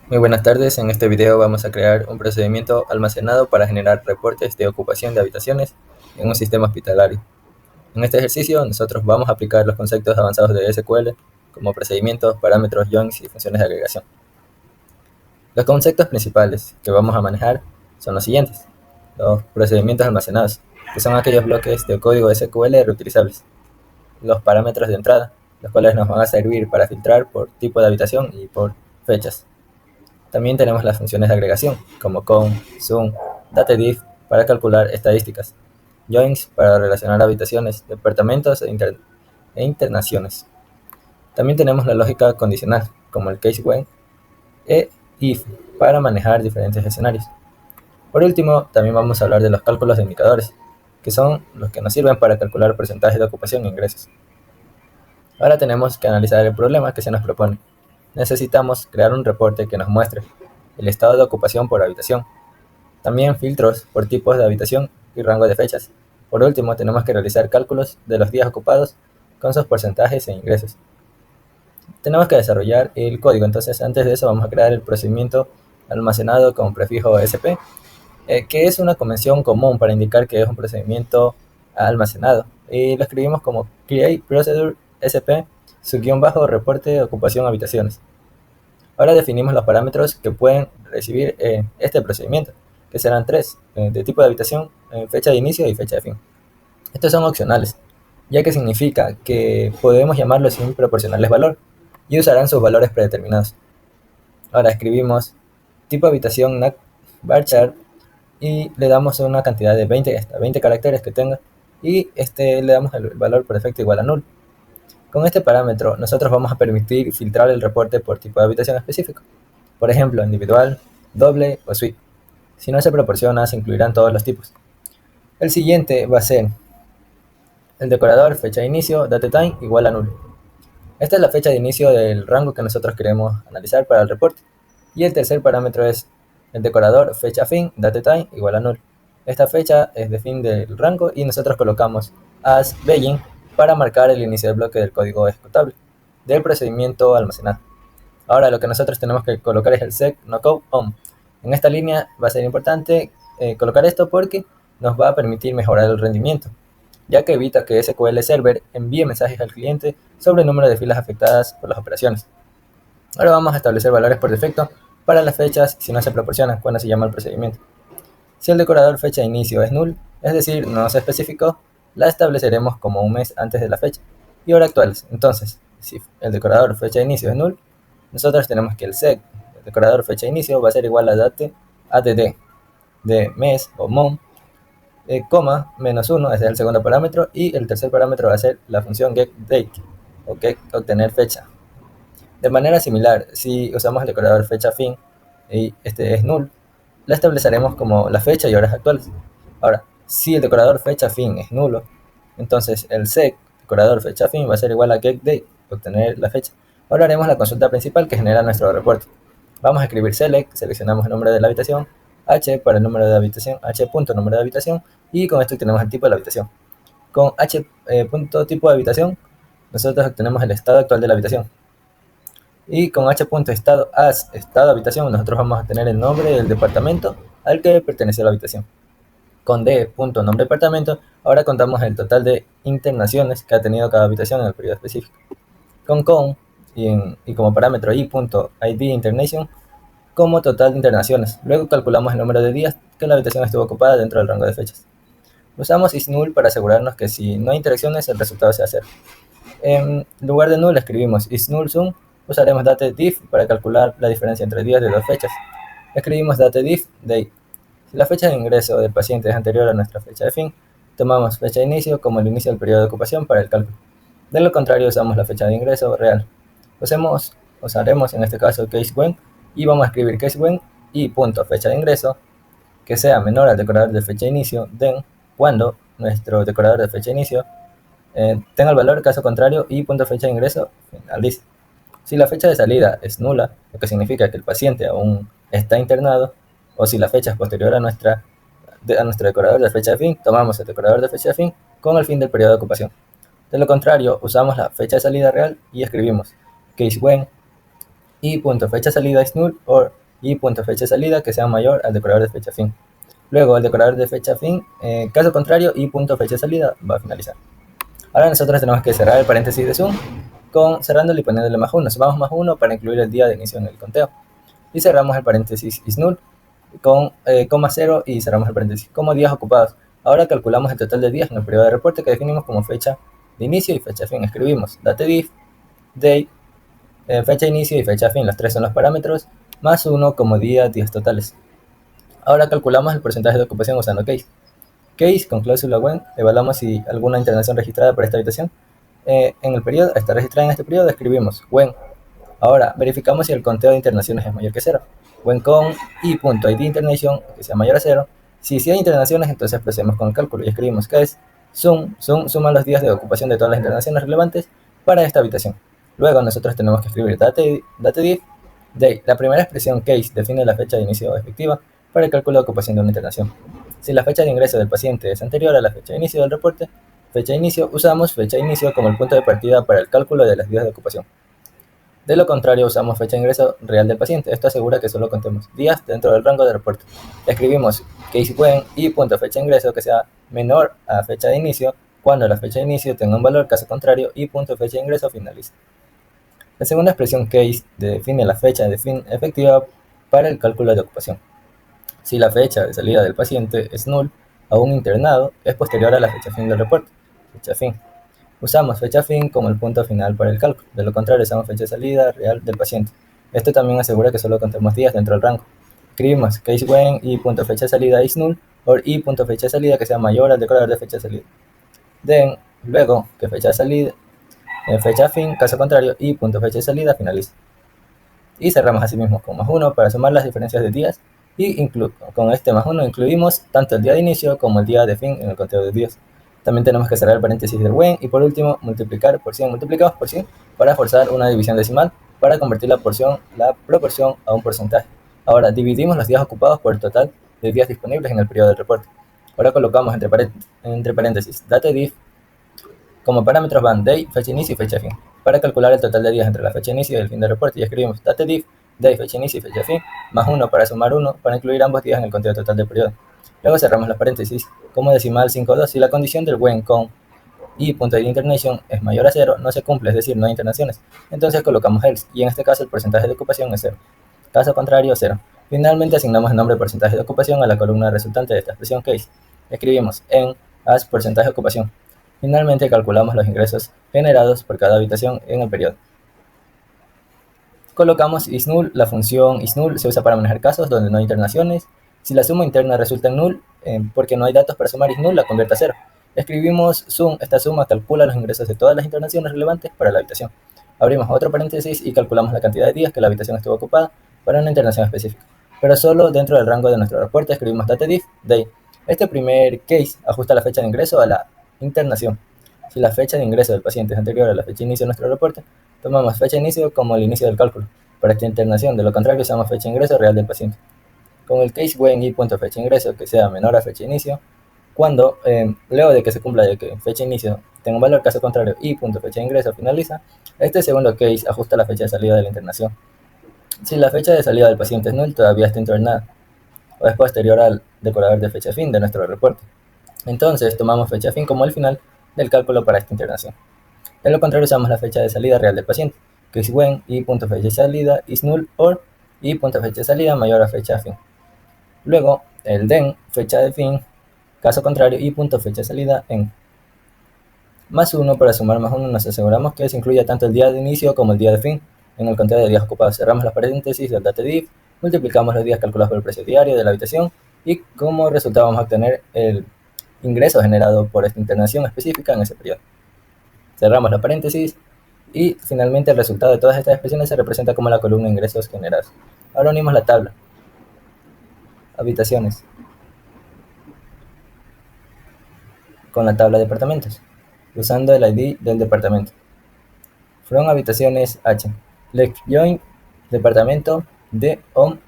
Muy buenas tardes, en este video vamos a crear un procedimiento almacenado para generar reportes de ocupación de habitaciones en un sistema hospitalario. En este ejercicio nosotros vamos a aplicar los conceptos avanzados de SQL como procedimientos, parámetros, joins y funciones de agregación. Los conceptos principales que vamos a manejar son los siguientes: los procedimientos almacenados, que son aquellos bloques de código SQL reutilizables; los parámetros de entrada, los cuales nos van a servir para filtrar por tipo de habitación y por fechas. También tenemos las funciones de agregación, como count, zoom, datadiff para calcular estadísticas, joins para relacionar habitaciones, departamentos e internaciones. También tenemos la lógica condicional, como el case when e if para manejar diferentes escenarios. Por último, también vamos a hablar de los cálculos de indicadores, que son los que nos sirven para calcular porcentajes de ocupación e ingresos. Ahora tenemos que analizar el problema que se nos propone. Necesitamos crear un reporte que nos muestre el estado de ocupación por habitación, también filtros por tipos de habitación y rango de fechas. Por último, tenemos que realizar cálculos de los días ocupados con sus porcentajes e ingresos. Tenemos que desarrollar el código, entonces antes de eso vamos a crear el procedimiento almacenado con prefijo SP, que es una convención común para indicar que es un procedimiento almacenado. Y lo escribimos como create procedure SP _reporte de ocupación habitaciones. Ahora definimos los parámetros que pueden recibir este procedimiento, que serán tres, de tipo de habitación, fecha de inicio y fecha de fin. Estos son opcionales, ya que significa que podemos llamarlos sin proporcionarles valor y usarán sus valores predeterminados. Ahora escribimos tipo habitación NAC varchar y le damos una cantidad de 20 caracteres que tenga, y le damos el valor por defecto igual a null. Con este parámetro nosotros vamos a permitir filtrar el reporte por tipo de habitación específico, por ejemplo individual, doble o suite. Si no se proporciona, se incluirán todos los tipos. El siguiente va a ser el decorador fecha de inicio datetime igual a null. Esta es la fecha de inicio del rango que nosotros queremos analizar para el reporte. Y el tercer parámetro es el decorador fecha fin datetime igual a null. Esta fecha es de fin del rango y nosotros colocamos as begin para marcar el inicio del bloque del código ejecutable del procedimiento almacenado. Ahora lo que nosotros tenemos que colocar es el sec nocode on. En esta línea va a ser importante colocar esto porque nos va a permitir mejorar el rendimiento, ya que evita que SQL Server envíe mensajes al cliente sobre el número de filas afectadas por las operaciones. Ahora vamos a establecer valores por defecto para las fechas si no se proporcionan cuando se llama el procedimiento. Si el decorador fecha de inicio es null, es decir, no se especificó, la estableceremos como un mes antes de la fecha y hora actuales. Entonces, si el decorador fecha de inicio es null, nosotros tenemos que el sec el decorador fecha de inicio va a ser igual a date add de mes o month, coma, -1, ese es el segundo parámetro, y el tercer parámetro va a ser la función getDate o get obtener fecha. De manera similar, si usamos el decorador fecha fin y este es null, la estableceremos como la fecha y horas actuales. Ahora, si el decorador fecha fin es nulo, entonces el sec decorador fecha fin va a ser igual a getDate, obtener la fecha. Ahora haremos la consulta principal que genera nuestro reporte. Vamos a escribir select, seleccionamos el nombre de la habitación, h para el número de habitación, h.número de habitación, y con esto obtenemos el tipo de la habitación. Con h.tipo de habitación, nosotros obtenemos el estado actual de la habitación. Y con h.estado as estado de habitación, nosotros vamos a tener el nombre del departamento al que pertenece la habitación. Con d.nombre departamento, ahora contamos el total de internaciones que ha tenido cada habitación en el periodo específico. Con count y como parámetro i.id internation como total de internaciones. Luego calculamos el número de días que la habitación estuvo ocupada dentro del rango de fechas. Usamos isNull para asegurarnos que si no hay interacciones el resultado sea 0. En lugar de null escribimos isNullSum. Usaremos datediff para calcular la diferencia entre días de dos fechas. Escribimos datediff date. Si la fecha de ingreso del paciente es anterior a nuestra fecha de fin, tomamos fecha de inicio como el inicio del periodo de ocupación para el cálculo. De lo contrario, usamos la fecha de ingreso real. Usaremos en este caso case when y vamos a escribir case when y punto fecha de ingreso que sea menor al decorador de fecha de inicio, then cuando nuestro decorador de fecha de inicio tenga el valor, caso contrario, y punto fecha de ingreso finalice. Si la fecha de salida es nula, lo que significa que el paciente aún está internado, o si la fecha es posterior a nuestro decorador de fecha de fin, tomamos el decorador de fecha de fin con el fin del periodo de ocupación. De lo contrario, usamos la fecha de salida real y escribimos case when y punto fecha salida is null or y punto fecha salida que sea mayor al decorador de fecha fin. Luego el decorador de fecha fin, caso contrario, y punto fecha salida va a finalizar. Ahora nosotros tenemos que cerrar el paréntesis de sum cerrándole y poniéndole +1. Sumamos +1 para incluir el día de inicio en el conteo. Y cerramos el paréntesis is null con coma 0 y cerramos el paréntesis como días ocupados. Ahora calculamos el total de días en el periodo de reporte que definimos como fecha de inicio y fecha fin. Escribimos datediff, day, fecha de inicio y fecha fin, los tres son los parámetros, +1 como días totales. Ahora calculamos el porcentaje de ocupación usando case. Case con cláusula when, evaluamos si alguna internación registrada por esta habitación en el periodo está registrada en este periodo, escribimos when. Ahora verificamos si el conteo de internaciones es mayor que 0. When con i.id internation que sea mayor a 0. Si hay internaciones, entonces procedemos con el cálculo y escribimos que es suma los días de ocupación de todas las internaciones relevantes para esta habitación. Luego nosotros tenemos que escribir datediff day. La primera expresión case define la fecha de inicio efectiva para el cálculo de ocupación de una internación. Si la fecha de ingreso del paciente es anterior a la fecha de inicio del reporte, fecha de inicio, usamos fecha de inicio como el punto de partida para el cálculo de los días de ocupación. De lo contrario, usamos fecha de ingreso real del paciente. Esto asegura que solo contemos días dentro del rango de reporte. Escribimos case when y punto fecha de ingreso que sea menor a fecha de inicio cuando la fecha de inicio tenga un valor, caso contrario, y punto fecha de ingreso finaliza. La segunda expresión case define la fecha de fin efectiva para el cálculo de ocupación. Si la fecha de salida del paciente es null, aún internado, es posterior a la fecha fin del reporte, fecha fin. Usamos fecha fin como el punto final para el cálculo, de lo contrario usamos fecha de salida real del paciente. Esto también asegura que solo contemos días dentro del rango. Escribimos case when y punto fecha de salida is null, or y punto fecha de salida que sea mayor al decorador de fecha de salida. Then, luego que fecha de salida, fecha fin, caso contrario, y punto fecha de salida finaliza. Y cerramos así mismo con +1 para sumar las diferencias de días y con este +1 incluimos tanto el día de inicio como el día de fin en el conteo de días. También tenemos que cerrar el paréntesis del when y por último multiplicar por 100. Multiplicamos por 100 para forzar una división decimal para convertir la proporción a un porcentaje. Ahora dividimos los días ocupados por el total de días disponibles en el periodo del reporte. Ahora colocamos entre paréntesis datediff. Como parámetros van day, fecha inicio y fecha fin. Para calcular el total de días entre la fecha inicio y el fin del reporte, ya escribimos datediff, day, fecha inicio y fecha fin, +1 para sumar 1 para incluir ambos días en el conteo total del periodo. Luego cerramos los paréntesis como decimal 5.2. Si la condición del when con i.id internation es mayor a 0, no se cumple, es decir, no hay internaciones. Entonces colocamos else y en este caso el porcentaje de ocupación es 0. Caso contrario, 0. Finalmente asignamos el nombre porcentaje de ocupación a la columna resultante de esta expresión case. Escribimos en as porcentaje de ocupación. Finalmente calculamos los ingresos generados por cada habitación en el periodo. Colocamos isNull. La función isNull se usa para manejar casos donde no hay internaciones. Si la suma interna resulta en null, porque no hay datos para sumar isNull, la convierte a 0. Escribimos sum. Esta suma calcula los ingresos de todas las internaciones relevantes para la habitación. Abrimos otro paréntesis y calculamos la cantidad de días que la habitación estuvo ocupada para una internación específica. Pero solo dentro del rango de nuestro reporte escribimos datediff day. Este primer case ajusta la fecha de ingreso a la internación. Si la fecha de ingreso del paciente es anterior a la fecha de inicio de nuestro reporte, tomamos fecha de inicio como el inicio del cálculo para esta internación. De lo contrario, usamos fecha de ingreso real del paciente. Con el case when y punto fecha de ingreso que sea menor a fecha de inicio, cuando luego de que se cumpla de que fecha de inicio tenga un valor, caso contrario, y punto fecha de ingreso finaliza, este segundo case ajusta la fecha de salida de la internación. Si la fecha de salida del paciente es null, todavía está internada o es posterior al decorador de fecha fin de nuestro reporte. Entonces tomamos fecha fin como el final del cálculo para esta internación. De lo contrario, usamos la fecha de salida real del paciente, que es when y punto fecha de salida is null or y punto fecha de salida mayor a fecha fin. Luego el then, fecha de fin, caso contrario, y punto fecha de salida en. +1 para sumar +1 nos aseguramos que se incluya tanto el día de inicio como el día de fin en el conteo de días ocupados. Cerramos las paréntesis del datediff, multiplicamos los días calculados por el precio diario de la habitación y como resultado vamos a obtener el ingreso generado por esta internación específica en ese periodo. Cerramos la paréntesis y finalmente el resultado de todas estas expresiones se representa como la columna ingresos generados. Ahora unimos la tabla habitaciones con la tabla de departamentos usando el ID del departamento. From habitaciones H, left join departamento D on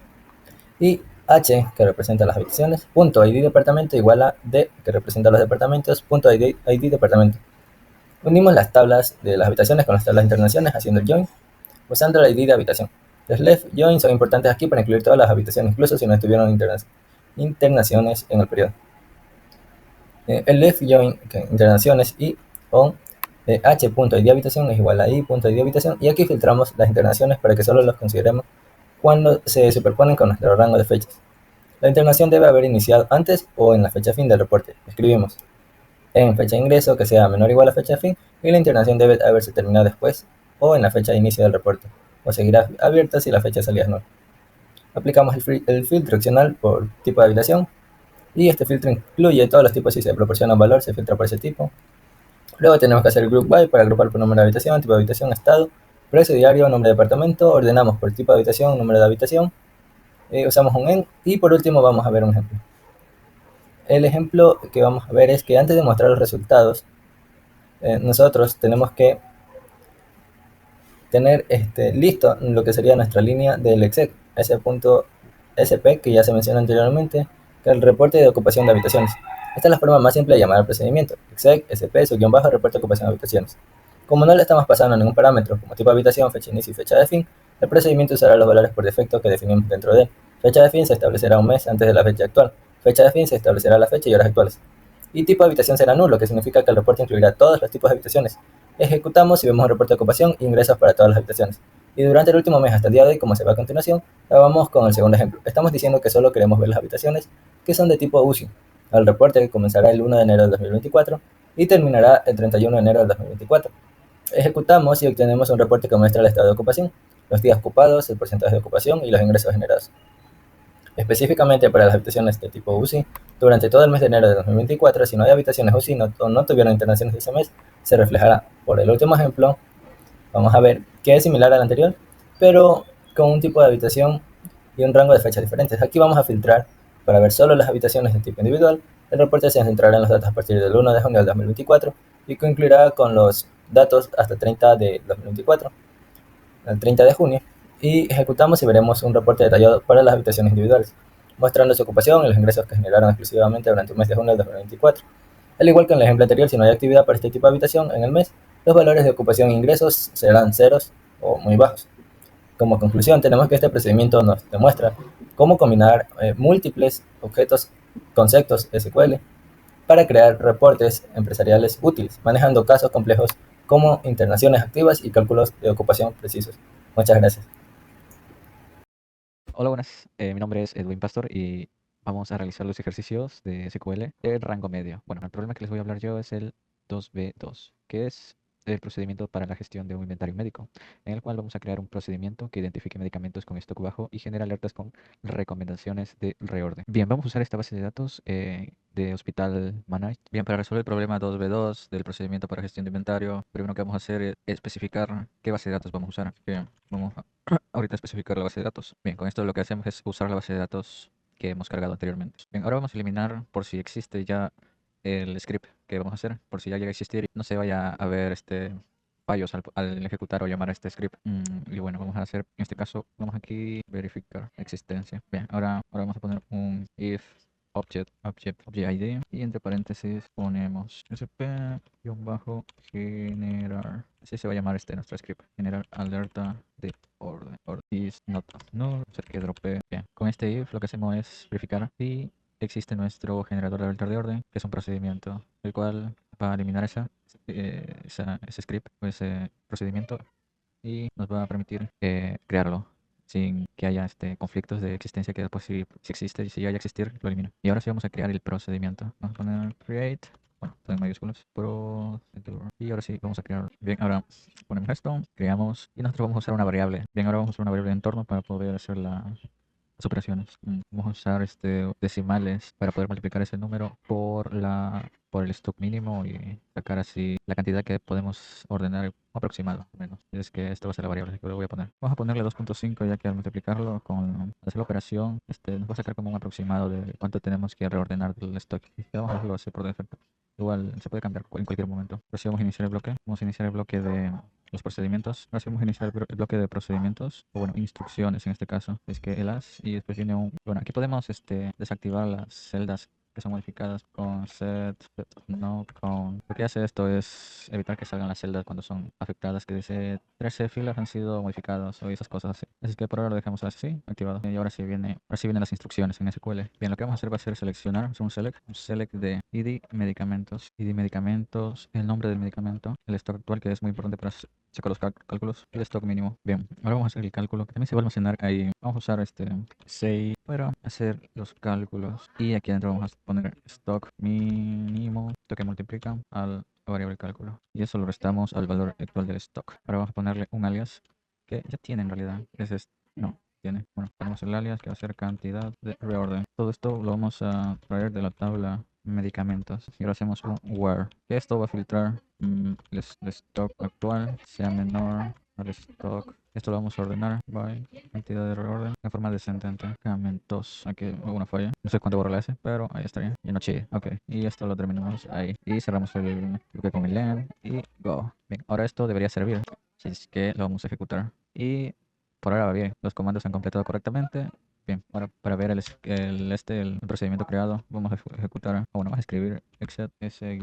y H que representa las habitaciones, punto ID departamento igual a D que representa los departamentos, punto ID departamento. Unimos las tablas de las habitaciones con las tablas de internaciones haciendo el join usando el ID de habitación. Los left join son importantes aquí para incluir todas las habitaciones, incluso si no estuvieron internaciones en el periodo. El left join internaciones y on h.id habitación es igual a i.id habitación, y aquí filtramos las internaciones para que solo los consideremos cuando se superponen con nuestro rango de fechas. La internación debe haber iniciado antes o en la fecha fin del reporte. Escribimos en fecha de ingreso que sea menor o igual a fecha fin, y la internación debe haberse terminado después o en la fecha de inicio del reporte, o seguirá abierta si la fecha de salida es nueva. Aplicamos el filtro opcional por tipo de habitación, y este filtro incluye todos los tipos. Si se proporciona un valor, se filtra por ese tipo. Luego tenemos que hacer el group by para agrupar por número de habitación, tipo de habitación, estado, precio diario, nombre de departamento. Ordenamos por tipo de habitación, número de habitación. Usamos un en, y por último vamos a ver un ejemplo. El ejemplo que vamos a ver es que antes de mostrar los resultados, nosotros tenemos que tener listo lo que sería nuestra línea del exec, ese.sp que ya se mencionó anteriormente, que es el reporte de ocupación de habitaciones. Esta es la forma más simple de llamar al procedimiento: exec, sp, su guión bajo, reporte de ocupación de habitaciones. Como no le estamos pasando ningún parámetro, como tipo de habitación, fecha de inicio y fecha de fin, el procedimiento usará los valores por defecto que definimos dentro de él. Fecha de fin se establecerá un mes antes de la fecha actual. Fecha de fin se establecerá la fecha y horas actuales. Y tipo de habitación será nulo, que significa que el reporte incluirá todos los tipos de habitaciones. Ejecutamos y vemos un reporte de ocupación e ingresos para todas las habitaciones. Y durante el último mes hasta el día de hoy, como se ve a continuación, vamos con el segundo ejemplo. Estamos diciendo que solo queremos ver las habitaciones que son de tipo UCI. El reporte comenzará el 1 de enero del 2024 y terminará el 31 de enero del 2024. Ejecutamos y obtenemos un reporte que muestra el estado de ocupación, los días ocupados, el porcentaje de ocupación y los ingresos generados. Específicamente para las habitaciones de tipo UCI, durante todo el mes de enero de 2024, si no hay habitaciones UCI o no tuvieron internaciones de ese mes, se reflejará. Por el último ejemplo, vamos a ver que es similar al anterior, pero con un tipo de habitación y un rango de fechas diferentes. Aquí vamos a filtrar para ver solo las habitaciones de tipo individual. El reporte se centrará en los datos a partir del 1 de junio del 2024 y concluirá con los datos hasta 30 de 2024, el 30 de junio, y ejecutamos y veremos un reporte detallado para las habitaciones individuales, mostrando su ocupación y los ingresos que generaron exclusivamente durante el mes de junio del 2024. Al igual que en el ejemplo anterior, si no hay actividad para este tipo de habitación en el mes, los valores de ocupación e ingresos serán ceros o muy bajos. Como conclusión, tenemos que este procedimiento nos demuestra cómo combinar múltiples conceptos SQL para crear reportes empresariales útiles, manejando casos complejos como internaciones activas y cálculos de ocupación precisos. Muchas gracias. Hola, buenas. Mi nombre es Edwin Pastor y vamos a realizar los ejercicios de SQL de rango medio. Bueno, el problema que les voy a hablar yo es el 2B2, que es el procedimiento para la gestión de un inventario médico, en el cual vamos a crear un procedimiento que identifique medicamentos con stock bajo y genere alertas con recomendaciones de reorden. Bien, vamos a usar esta base de datos de Hospital Managed. Bien, para resolver el problema 2B2 del procedimiento para gestión de inventario, primero que vamos a hacer es especificar qué base de datos vamos a usar. Bien, vamos a ahorita especificar la base de datos. Bien, con esto lo que hacemos es usar la base de datos que hemos cargado anteriormente. Bien, ahora vamos a eliminar por si existe ya el script que vamos a hacer, por si ya llega a existir y no se vaya a ver fallos al ejecutar o llamar a este script. Y bueno, vamos a hacer, en este caso, vamos aquí verificar existencia. Bien, ahora vamos a poner un if object id, y entre paréntesis ponemos sp-generar. Así se va a llamar nuestro script: generar alerta de orden. Is not null, hacer que dropee. Bien, con este if lo que hacemos es verificar si existe nuestro generador de alerta de orden, que es un procedimiento, el cual va a eliminar ese script o ese procedimiento, y nos va a permitir crearlo sin que haya conflictos de existencia, que después si existe y si llega a existir, lo elimina. Y ahora sí vamos a crear el procedimiento. Vamos a poner create, bueno, todo en mayúsculas, procedure. Y ahora sí vamos a crear. Bien, ahora ponemos esto, creamos, y nosotros vamos a usar una variable. Bien, ahora vamos a usar una variable de entorno para poder hacer las operaciones. Vamos a usar decimales para poder multiplicar ese número por el stock mínimo y sacar así la cantidad que podemos ordenar aproximado, menos. Es que esto va a ser la variable que le voy a poner. Vamos a ponerle 2.5, ya que al multiplicarlo con hacer la operación, nos va a sacar como un aproximado de cuánto tenemos que reordenar del stock. Y vamos a hacerlo así por defecto. Igual se puede cambiar en cualquier momento. Pero si vamos a iniciar el bloque, vamos a iniciar el bloque de los procedimientos. Ahora sí vamos a iniciar el bloque de procedimientos, o bueno, instrucciones en este caso. Es que el as, y después viene bueno, aquí podemos desactivar las celdas que son modificadas con set no count. Lo que hace esto es evitar que salgan las celdas cuando son afectadas, que dice 13 filas han sido modificadas o esas cosas así. Así que por ahora lo dejamos así, activado. Y ahora sí vienen las instrucciones en SQL. Bien, lo que vamos a hacer va a ser seleccionar, es un select de ID medicamentos, el nombre del medicamento, el stock actual, que es muy importante para checar los cálculos, y el stock mínimo. Bien, ahora vamos a hacer el cálculo, que también se va a almacenar ahí. Vamos a usar este say para hacer los cálculos, y aquí adentro vamos a poner stock mínimo, esto que multiplica al variable cálculo, y eso lo restamos al valor actual del stock. Ahora vamos a ponerle un alias que ya tiene en realidad, es este, no tiene. Bueno, ponemos el alias que va a ser cantidad de reorden. Todo esto lo vamos a traer de la tabla medicamentos, y ahora hacemos un where, que esto va a filtrar el stock actual sea menor al stock. Esto lo vamos a ordenar by cantidad de reorden de forma descendente. Medicamentos, aquí hubo una falla, no sé cuánto borra la S, pero ahí estaría, y no chille. Ok, y esto lo terminamos ahí y cerramos el bloque con el len y go. Bien, ahora esto debería servir, si es que lo vamos a ejecutar, y por ahora va bien, los comandos se han completado correctamente. Bien, ahora para ver el procedimiento creado, vamos a ejecutar, o bueno, vamos a escribir exec s-p,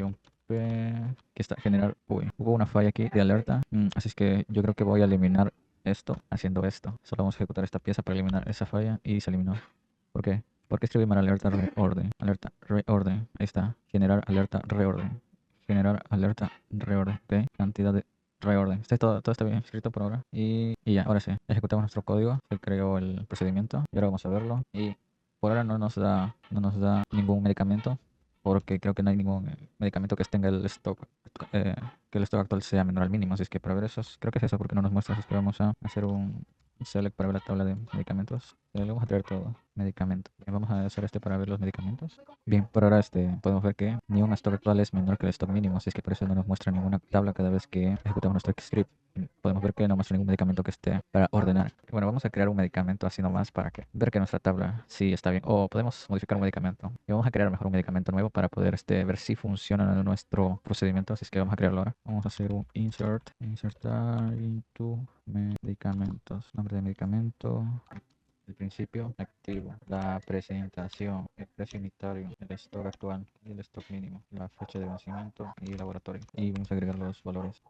que está generar, uy, hubo una falla aquí de alerta, así es que yo creo que voy a eliminar esto haciendo esto. Solo vamos a ejecutar esta pieza para eliminar esa falla y se eliminó. ¿Por qué? Porque escribí mal alerta reorden, ahí está, generar alerta reorden, ok, cantidad de reorden. Todo está bien escrito por ahora. Y ya, ahora sí, ejecutamos nuestro código. Se creó el procedimiento y ahora vamos a verlo. Y por ahora no nos da ningún medicamento, porque creo que no hay ningún medicamento que tenga el stock, que el stock actual sea menor al mínimo. Así es que para ver eso, creo que es eso, porque no nos muestra. Así es que vamos a hacer un select para ver la tabla de medicamentos. Le vamos a traer todo, medicamento. Vamos a hacer este para ver los medicamentos. Bien, por ahora podemos ver que ni un stock actual es menor que el stock mínimo, así es que por eso no nos muestra ninguna tabla cada vez que ejecutamos nuestro script. Podemos ver que no muestra ningún medicamento que esté para ordenar. Bueno, vamos a crear un medicamento así nomás para ver que nuestra tabla sí está bien. O podemos modificar un medicamento. Y vamos a crear mejor un medicamento nuevo para poder ver si funciona nuestro procedimiento. Así es que vamos a crearlo ahora. Vamos a hacer un insertar into medicamentos. Nombre de medicamento. El principio activo, la presentación, el precio unitario, el stock actual y el stock mínimo, la fecha de vencimiento y el laboratorio. Y vamos a agregar los valores.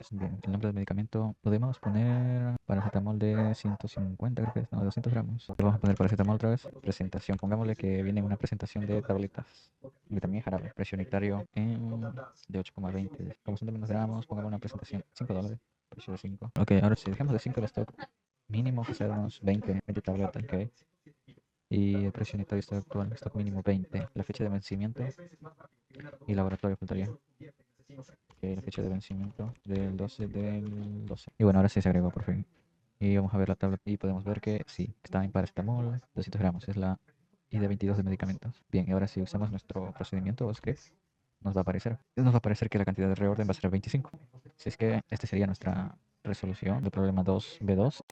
Bien, el nombre del medicamento podemos poner paracetamol de 150, creo que es, no, de 200 gramos. Vamos a poner paracetamol otra vez. Presentación, pongámosle que viene una presentación de tabletas. Y también jarabe. Precio unitario de 8,20. Como son de menos gramos, pongamos una presentación $5. Precio de 5. Ok, ahora sí, dejemos de 5 el stock mínimo, que sea unos 20 tabletas, ok. Y el precio unitario está actual, stock mínimo 20. La fecha de vencimiento y laboratorio faltaría. Ok, la fecha de vencimiento del 12 del 12. Y bueno, ahora sí se agregó por fin. Y vamos a ver la tabla y podemos ver que sí, está en paracetamol, 200 gramos, es la ID 22 de medicamentos. Bien, y ahora si usamos nuestro procedimiento, es que nos va a aparecer que la cantidad de reorden va a ser 25. Así es que esta sería nuestra resolución del problema 2B2.